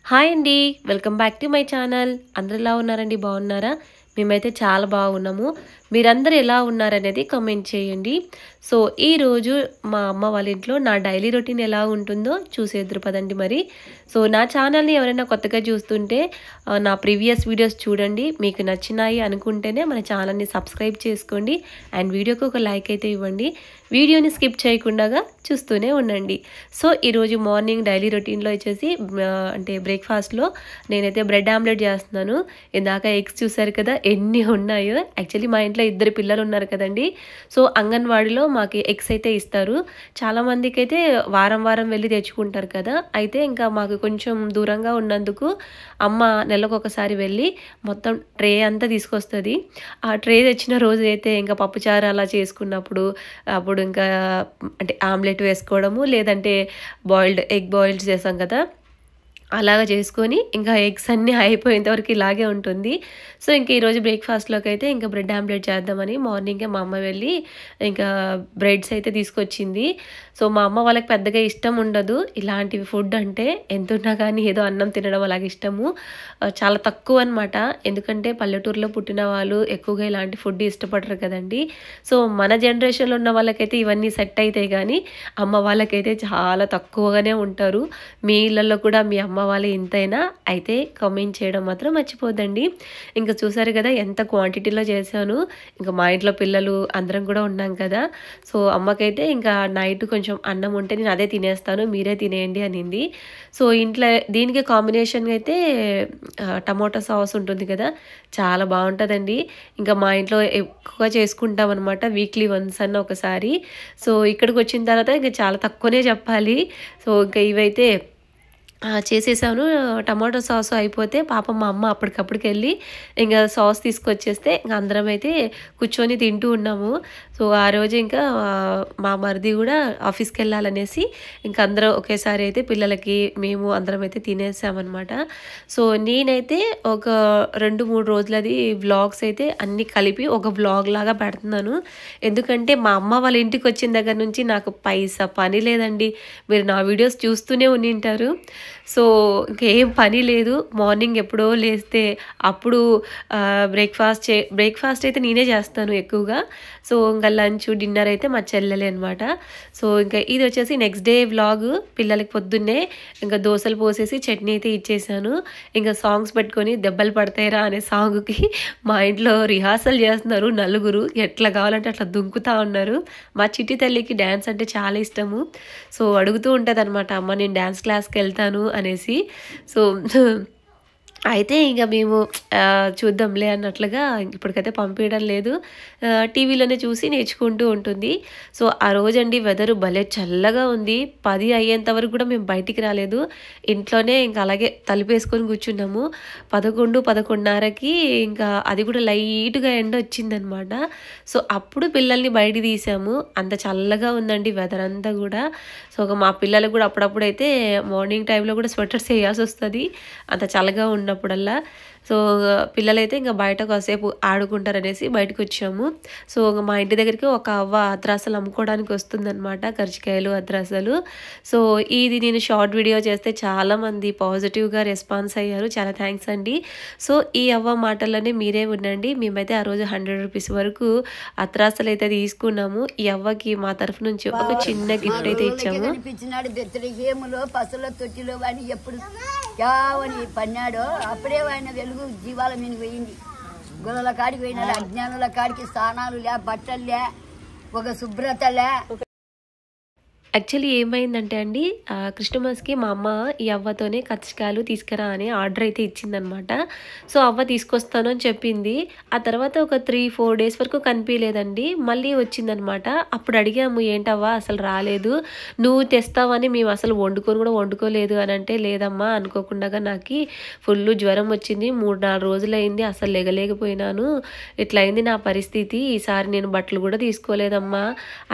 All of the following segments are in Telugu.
హాయ్ అండి. Welcome back to my channel. అందరూ ఎలా ఉన్నారండి? బాగున్నారా? మేమైతే చాలా బాగున్నాము. మీరందరూ ఎలా ఉన్నారనేది కామెంట్ చేయండి. సో, ఈరోజు మా అమ్మ వాళ్ళ ఇంట్లో నా డైలీ రొటీన్ ఎలా ఉంటుందో చూసేద్దురు పదండి మరి. సో, నా ఛానల్‌ని ఎవరైనా కొత్తగా చూస్తుంటే నా ప్రీవియస్ వీడియోస్ చూడండి. మీకు నచ్చినాయి అనుకుంటేనే మన ఛానల్‌ని సబ్స్క్రైబ్ చేసుకోండి. అండ్ వీడియోకి ఒక లైక్ అయితే ఇవ్వండి. వీడియోని స్కిప్ చేయకుండా చూస్తూనే ఉండండి. సో, ఈరోజు మార్నింగ్ డైలీ రొటీన్‌లో వచ్చేసి అంటే బ్రేక్‌ఫాస్ట్‌లో నేనైతే బ్రెడ్ ఆమ్లెట్ చేస్తున్నాను. ఇందాక ఎగ్స్ చూసారు కదా ఎన్ని ఉన్నాయో. యాక్చువల్లీ మా ఇంట్లో ఇద్దరు పిల్లలు ఉన్నారు కదండి. సో, అంగన్వాడీలో మాకు ఎగ్స్ అయితే ఇస్తారు. చాలామందికి అయితే వారం వారం వెళ్ళి తెచ్చుకుంటారు కదా. అయితే ఇంకా మాకు కొంచెం దూరంగా ఉన్నందుకు అమ్మ నెలకొకసారి వెళ్ళి మొత్తం ట్రే అంతా తీసుకొస్తుంది. ఆ ట్రే తెచ్చిన రోజు అయితే ఇంకా పప్పుచారు అలా చేసుకున్నప్పుడు అప్పుడు ఇంకా అంటే ఆమ్లెట్ వేసుకోవడము, లేదంటే ఎగ్ బాయిల్డ్ చేసాం కదా, అలాగా చేసుకొని ఇంకా ఎగ్స్ అన్నీ అయిపోయేంత వరకు ఇలాగే ఉంటుంది. సో, ఇంక ఈరోజు బ్రేక్‌ఫాస్ట్‌లోకి అయితే ఇంకా బ్రెడ్ ఆమ్లెట్ చేద్దామని మార్నింగే మా అమ్మ వెళ్ళి ఇంకా బ్రెడ్స్ అయితే తీసుకొచ్చింది. సో, మా అమ్మ వాళ్ళకి పెద్దగా ఇష్టం ఉండదు ఇలాంటివి ఫుడ్ అంటే. ఎంతున్నా కానీ ఏదో అన్నం తినడం అలాగే ఇష్టము. చాలా తక్కువ అనమాట. ఎందుకంటే పల్లెటూరులో పుట్టిన వాళ్ళు ఎక్కువగా ఇలాంటి ఫుడ్ ఇష్టపడరు కదండీ. సో, మన జనరేషన్‌లో ఉన్న వాళ్ళకైతే ఇవన్నీ సెట్ అయితాయి కానీ అమ్మ వాళ్ళకైతే చాలా తక్కువగానే ఉంటారు. మీ ఇళ్ళల్లో కూడా మీ అమ్మ వాళ్ళు ఇంతైనా అయితే కామెంట్ చేయడం మాత్రం మర్చిపోద్దండి. ఇంకా చూసారు కదా ఎంత క్వాంటిటీలో చేశాను. ఇంకా మా ఇంట్లో పిల్లలు అందరం కూడా ఉన్నాం కదా. సో, అమ్మకైతే ఇంకా నైట్ కొంచెం అన్నం ఉంటే నేను అదే తినేస్తాను, మీరే తినేయండి అనింది. సో, ఇంట్లో దీనికి కాంబినేషన్‌గా అయితే టమోటా సాస్ ఉంటుంది కదా, చాలా బాగుంటుందండి. ఇంకా మా ఇంట్లో ఎక్కువగా చేసుకుంటాం అనమాట, వీక్లీ వన్స్ అన్న ఒకసారి. సో, ఇక్కడికి వచ్చిన తర్వాత ఇంకా చాలా తక్కువనే చెప్పాలి. సో, ఇంకా ఇవైతే చేసేసాను. టమాటో సాస్ అయిపోతే పాపం మా అమ్మ అప్పటికప్పటికెళ్ళి ఇంకా సాస్ తీసుకొచ్చేస్తే ఇంక అందరం అయితే కూర్చొని తింటూ ఉన్నాము. సో, ఆ రోజు ఇంకా మా మరిది కూడా ఆఫీస్కి వెళ్ళాలనేసి ఇంక అందరం ఒకేసారి అయితే పిల్లలకి మేము అందరం అయితే తినేసామన్నమాట. సో, నేనైతే ఒక 2-3 రోజులది వ్లాగ్స్ అయితే అన్నీ కలిపి ఒక వ్లాగ్ లాగా పెడుతున్నాను. ఎందుకంటే మా అమ్మ వాళ్ళ ఇంటికి వచ్చిన దగ్గర నుంచి నాకు పైసా పని లేదండి. మీరు నా వీడియోస్ చూస్తూనే ఉండింటారు. సో, ఇంకేం పని లేదు. మార్నింగ్ ఎప్పుడో లేస్తే అప్పుడు బ్రేక్‌ఫాస్ట్ అయితే నేనే చేస్తాను ఎక్కువగా. సో, ఇంకా లంచ్, డిన్నర్ అయితే మా చెల్లెలే అనమాట. సో, ఇంకా ఇది వచ్చేసి నెక్స్ట్ డే వ్లాగ్. పిల్లలకి పొద్దున్నే ఇంకా దోసలు పోసేసి చట్నీ అయితే ఇచ్చేసాను. ఇంకా సాంగ్స్ పెట్టుకొని దెబ్బలు పడతాయిరా అనే సాంగ్‌కి మా ఇంట్లో రిహార్సల్ చేస్తున్నారు నలుగురు. ఎట్లా కావాలంటే అట్లా దుంకుతా ఉన్నారు. మా చిట్టి తల్లికి డ్యాన్స్ అంటే చాలా ఇష్టము. సో, అడుగుతూ ఉంటదనమాట, అమ్మ నేను డ్యాన్స్ క్లాస్‌కి వెళ్తాను అనేసి. సో, అయితే ఇక మేము చూద్దాంలే అన్నట్లుగా ఇప్పటికైతే పంపించడం లేదు. టీవీలోనే చూసి నేర్చుకుంటూ ఉంటుంది. సో, ఆ రోజండి వెదరు భలే చల్లగా ఉంది. 10 అయ్యేంత వరకు కూడా మేము బయటికి రాలేదు. ఇంట్లోనే ఇంకా అలాగే తలుపేసుకొని కూర్చున్నాము. 11, 11:30కి ఇంకా అది కూడా లైట్‌గా ఎండ వచ్చిందనమాట. సో, అప్పుడు పిల్లల్ని బయటికి తీసాము. అంత చల్లగా ఉందండి వెదర్ అంతా కూడా. సో, మా పిల్లలకు కూడా అప్పుడప్పుడైతే మార్నింగ్ టైంలో కూడా స్వెటర్స్ వేయాల్సి వస్తుంది, అంత చల్లగా ఉన్నప్పుడల్లా. సో, పిల్లలైతే ఇంకా బయట కాసేపు ఆడుకుంటారనేసి బయటకు వచ్చాము. సో, మా ఇంటి దగ్గరికి ఒక అవ్వ అత్రాసలు అమ్ముకోవడానికి వస్తుందన్నమాట, కర్జికాయలు, అత్రాసలు. సో, ఇది నేను షార్ట్ వీడియో చేస్తే చాలామంది పాజిటివ్గా రెస్పాన్స్ అయ్యారు. చాలా థ్యాంక్స్ అండి. సో, ఈ అవ్వ మాటల్లోనే మీరే ఉండండి. మేమైతే ఆ రోజు 100 రూపీస్ వరకు అత్రాసలు అయితే తీసుకున్నాము. ఈ అవ్వకి మా తరఫు నుంచి ఒక చిన్న గిఫ్ట్ అయితే ఇచ్చాము. పన్నాడో అప్పుడే ఆయన వెలుగు జీవాల మీద పోయింది. గొల్లల కాడికి పోయినాడు, అజ్ఞానుల కాడికి స్నానాలు లే, బట్టలు లే, ఒక శుభ్రత లే. యాక్చువల్లీ ఏమైందంటే అండి, క్రిస్టమస్కి మా అమ్మ ఈ అవ్వతోనే కర్జికాయలు తీసుకురా అని ఆర్డర్ అయితే ఇచ్చిందనమాట. సో, అవ్వ తీసుకొస్తాను అని చెప్పింది. ఆ తర్వాత ఒక 3-4 డేస్ వరకు కనిపించలేదండి. మళ్ళీ వచ్చిందనమాట. అప్పుడు అడిగాము, ఏంటవ్వ అసలు రాలేదు, నువ్వు తెస్తావని మేము అసలు వండుకోలేదు అని అంటే, లేదమ్మా అనుకోకుండా నాకు ఫుల్ జ్వరం వచ్చింది, 3-4 రోజులైంది, అసలు లెగలేకపోయినాను, ఇట్లా అయింది నా పరిస్థితి, ఈసారి నేను బట్టలు కూడా తీసుకోలేదమ్మా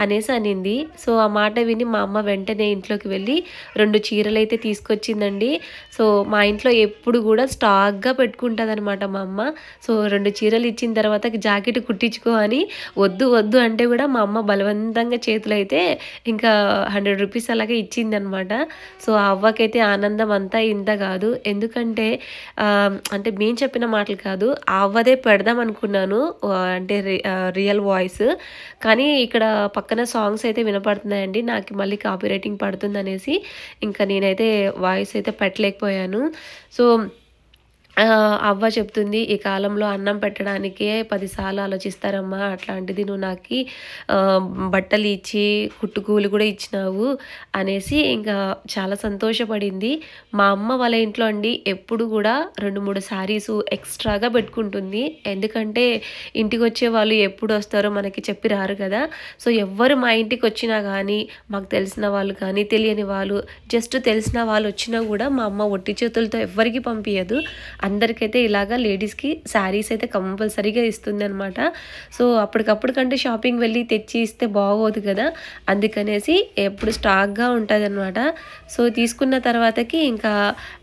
అనేసి అనింది. సో, ఆ మాట విని మా అమ్మ వెంటనే ఇంట్లోకి వెళ్ళి 2 చీరలు అయితే తీసుకొచ్చిందండి. సో మా ఇంట్లో ఎప్పుడు కూడా స్టాక్గా పెట్టుకుంటుందన్నమాట మా అమ్మ. సో 2 చీరలు ఇచ్చిన తర్వాత జాకెట్ కుట్టించుకో అని వద్దు వద్దు అంటే కూడా మా అమ్మ బలవంతంగా చేతులు అయితే ఇంకా 100 రూపీస్ అలాగే ఇచ్చిందనమాట. సో ఆ అవ్వకైతే ఆనందం అంతా ఇంత కాదు. ఎందుకంటే అంటే మేము చెప్పిన మాటలు కాదు, ఆ అవ్వదే పెడదాం అనుకున్నాను, అంటే రియల్ వాయిస్. కానీ ఇక్కడ పక్కన సాంగ్స్ అయితే వినపడుతున్నాయండి, నాకు మళ్ళీ కాపీ రైటింగ్ పడుతుందనేసి ఇంకా నేనైతే వాయిస్ అయితే పెట్టలేకపోయాను. సో అవ్వ చెప్తుంది, ఈ కాలంలో అన్నం పెట్టడానికే 10 సార్లు ఆలోచిస్తారమ్మా, అట్లాంటిది నువ్వు నాకు బట్టలు ఇచ్చి కుట్టుకూలు కూడా ఇచ్చినావు అనేసి ఇంకా చాలా సంతోషపడింది. మా అమ్మ వాళ్ళ ఇంట్లో అండి ఎప్పుడు కూడా 2-3 శారీస్ ఎక్స్ట్రాగా పెట్టుకుంటుంది. ఎందుకంటే ఇంటికి వచ్చే వాళ్ళు ఎప్పుడు వస్తారో మనకి చెప్పి రారు కదా. సో ఎవ్వరు మా ఇంటికి వచ్చినా కానీ, మాకు తెలిసిన వాళ్ళు కానీ తెలియని వాళ్ళు, జస్ట్ తెలిసిన వాళ్ళు వచ్చినా కూడా మా అమ్మ ఒట్టి చేతులతో ఎవ్వరికి పంపించదు. అందరికైతే ఇలాగా లేడీస్కి శారీస్ అయితే కంపల్సరీగా ఇస్తుంది అనమాట. సో అప్పటికప్పుడు కంటే షాపింగ్ వెళ్ళి తెచ్చి ఇస్తే బాగోదు కదా, అందుకనేసి ఎప్పుడు స్టాక్గా ఉంటుంది అనమాట. సో తీసుకున్న తర్వాతకి ఇంకా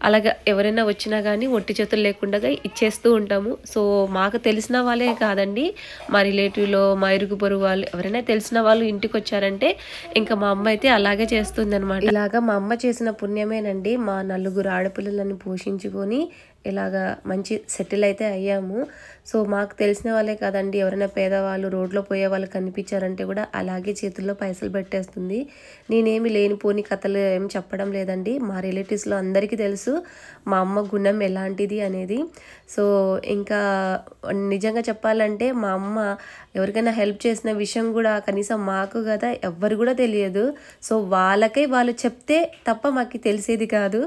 అలాగా ఎవరైనా వచ్చినా కానీ ఒట్టి చేతులు లేకుండా ఇచ్చేస్తూ ఉంటాము. సో మాకు తెలిసిన వాళ్ళే కాదండి, మా రిలేటివ్లో మా ఇరుగు పొరుగు వాళ్ళు ఎవరైనా తెలిసిన వాళ్ళు ఇంటికి వచ్చారంటే ఇంకా మా అమ్మ అయితే అలాగే చేస్తుంది అనమాట. ఇలాగా మా అమ్మ చేసిన పుణ్యమేనండి మా 4 ఆడపిల్లలను పోషించుకొని ఇలాగా మంచి సెటిల్ అయితే అయ్యాము. సో మాకు తెలిసిన వాళ్ళే కాదండి, ఎవరైనా పేదవాళ్ళు రోడ్లో పోయే వాళ్ళు కనిపించారంటే కూడా అలాగే చేతుల్లో పైసలు పెట్టేస్తుంది. నేనేమి లేనిపోని కథలు ఏమి చెప్పడం లేదండి, మా రిలేటివ్స్లో అందరికీ తెలుసు మా అమ్మ గుణం ఎలాంటిది అనేది. సో ఇంకా నిజంగా చెప్పాలంటే మా అమ్మ ఎవరికైనా హెల్ప్ చేసిన విషయం కూడా కనీసం మాకు కదా ఎవ్వరు కూడా తెలియదు. సో వాళ్ళకై వాళ్ళు చెప్తే తప్ప మాకు తెలిసేది కాదు.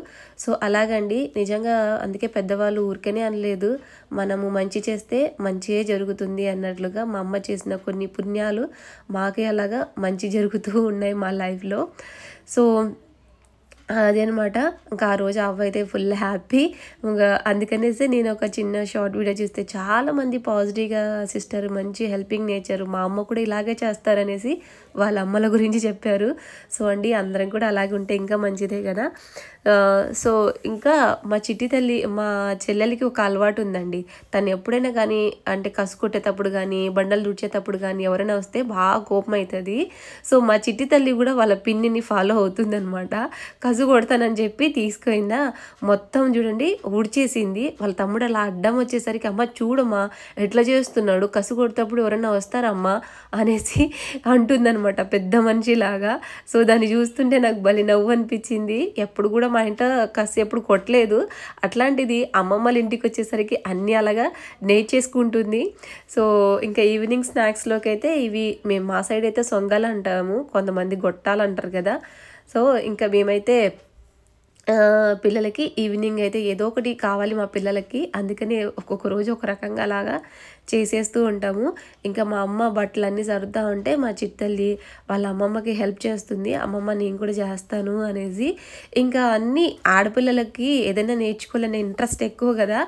సో అలాగండి నిజంగా, అందుకే పెద్దవాళ్ళు ఊరికనే అనలేదు, మనము మంచి చేస్తే మంచియే జరుగుతుంది అన్నట్లుగా మా అమ్మ చేసిన కొన్ని పుణ్యాలు మాకే అలాగా మంచి జరుగుతూ ఉన్నాయి మా లైఫ్లో. సో అదనమాట. ఇంకా ఆ రోజు అవ్వ అయితే ఫుల్ హ్యాపీ. ఇంకా అందుకనేసి నేను ఒక చిన్న షార్ట్ వీడియో చూస్తే చాలామంది పాజిటివ్గా, సిస్టర్ మంచి హెల్పింగ్ నేచర్, మా అమ్మ కూడా ఇలాగే చేస్తారనేసి వాళ్ళ అమ్మల గురించి చెప్పారు. సో అండి అందరం కూడా అలాగే ఉంటే ఇంకా మంచిదే కదా. సో ఇంకా మా చిట్టి తల్లి, మా చెల్లెలకి ఒక అలవాటు ఉందండి, తను ఎప్పుడైనా కానీ అంటే కసు కొట్టేటప్పుడు కానీ బండలు తుడిచేటప్పుడు కానీ ఎవరైనా వస్తే బాగా కోపం అవుతుంది. సో మా చిట్టి తల్లి కూడా వాళ్ళ పిన్నిని ఫాలో అవుతుందన్నమాట. కసు కొడతానని చెప్పి తీసుకుపోయిందా, మొత్తం చూడండి ఊడ్చేసింది. వాళ్ళ తమ్ముడు అలా అడ్డం వచ్చేసరికి, అమ్మ చూడమ్మా ఎట్లా చేస్తున్నాడు, కసు కొడేటప్పుడు ఎవరైనా వస్తారమ్మా అనేసి అంటుందన్నమాట పెద్ద మనిషిలాగా. సో దాన్ని చూస్తుంటే నాకు భలే నవ్వు అనిపించింది. ఎప్పుడు కూడా మా ఇంట కసి ఎప్పుడు కొట్టలేదు, అట్లాంటిది అమ్మమ్మల ఇంటికి వచ్చేసరికి అన్నీ అలాగా నేర్చేసుకుంటుంది. సో ఇంకా ఈవినింగ్ స్నాక్స్లోకి అయితే ఇవి మేము మా సైడ్ అయితే సొంగలు అంటాము, కొంతమంది గొట్టాలు అంటారు కదా. సో ఇంకా మేమైతే పిల్లలకి ఈవినింగ్ అయితే ఏదో ఒకటి కావాలి మా పిల్లలకి, అందుకని ఒక్కొక్క రోజు ఒక రకంగా అలాగా చేసేస్తూ ఉంటాము. ఇంకా మా అమ్మ బట్టలన్నీ సర్దుతా ఉంటే మా చిట్టల్లి వాళ్ళ అమ్మమ్మకి హెల్ప్ చేస్తుంది, అమ్మమ్మ నేను కూడా చేస్తాను అనేసి. ఇంకా అన్నీ ఆడపిల్లలకి ఏదైనా నేర్చుకోవాలనే ఇంట్రెస్ట్ ఎక్కువ కదా.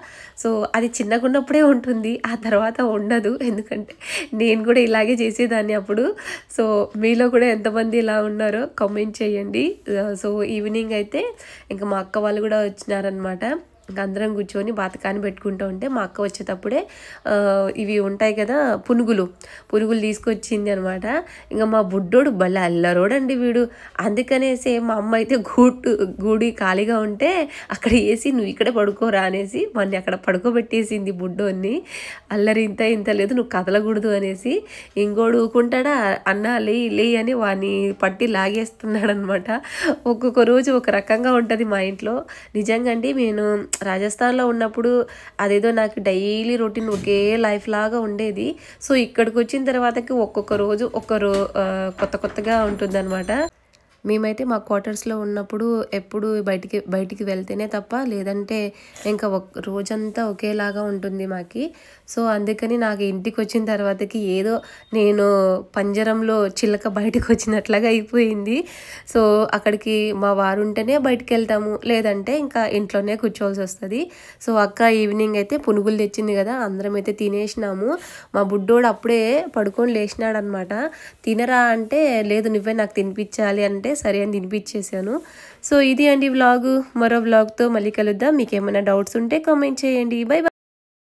సో అది చిన్నగా ఉన్నప్పుడే ఉంటుంది, ఆ తర్వాత ఉండదు. ఎందుకంటే నేను కూడా ఇలాగే చేసేదాన్ని అప్పుడు. సో మీలో కూడా ఎంతమంది ఇలా ఉన్నారో కామెంట్ చేయండి. సో ఈవినింగ్ అయితే ఇంకా మా అక్క వాళ్ళు కూడా వచ్చినారనమాట. ఇంకా అందరం కూర్చొని బాతకాన్ని పెట్టుకుంటూ ఉంటే మా అక్క వచ్చేటప్పుడే ఇవి ఉంటాయి కదా పునుగులు తీసుకొచ్చింది అనమాట. ఇంకా మా బుడ్డోడు భలే అల్లరోడండి వీడు, అందుకనేసి మా అమ్మ అయితే గూడి ఖాళీగా ఉంటే అక్కడ వేసి నువ్వు ఇక్కడే పడుకోరా అనేసి వాడిని అక్కడ పడుకోబెట్టేసింది బుడ్డోని. అల్లరి ఇంత లేదు, నువ్వు కదలకూడదు అనేసి. ఇంకోడు ఊకుంటాడా, అన్న లే అని వాడిని పట్టి లాగేస్తున్నాడు అనమాట. ఒక్కొక్క రోజు ఒక రకంగా ఉంటుంది మా ఇంట్లో. నిజంగా అండి నేను రాజస్థాన్లో ఉన్నప్పుడు అదేదో నాకు డైలీ రొటీన్ ఒకే లైఫ్ లాగా ఉండేది. సో ఇక్కడికి వచ్చిన తర్వాతకి ఒక్కొక్క రోజు కొత్తగా ఉంటుందన్నమాట. మేమైతే మా క్వార్టర్స్లో ఉన్నప్పుడు ఎప్పుడు బయటికి వెళ్తేనే తప్ప, లేదంటే ఇంకా రోజంతా ఒకేలాగా ఉంటుంది మాకి. సో అందుకని నాకు ఇంటికి వచ్చిన తర్వాతకి ఏదో నేను పంజరంలో చిలక బయటకు వచ్చినట్లుగా అయిపోయింది. సో అక్కడికి మా వారు ఉంటేనే బయటికి వెళ్తాము, లేదంటే ఇంకా ఇంట్లోనే కూర్చోవాల్సి వస్తుంది. సో అక్క ఈవినింగ్ అయితే పునుగులు తెచ్చింది కదా, అందరం అయితే తినేసినాము. మా బుడ్డోడు అప్పుడే పడుకొని లేచినాడు అనమాట. తినరా అంటే లేదు నువ్వే నాకు తినిపించాలి అంటే సరే అని తినిపించేసాను. సో ఇది అండి వ్లాగు. మరో వ్లాగ్తో మళ్ళీ కలుద్దాం. మీకు ఏమైనా డౌట్స్ ఉంటే కామెంట్ చేయండి. By by.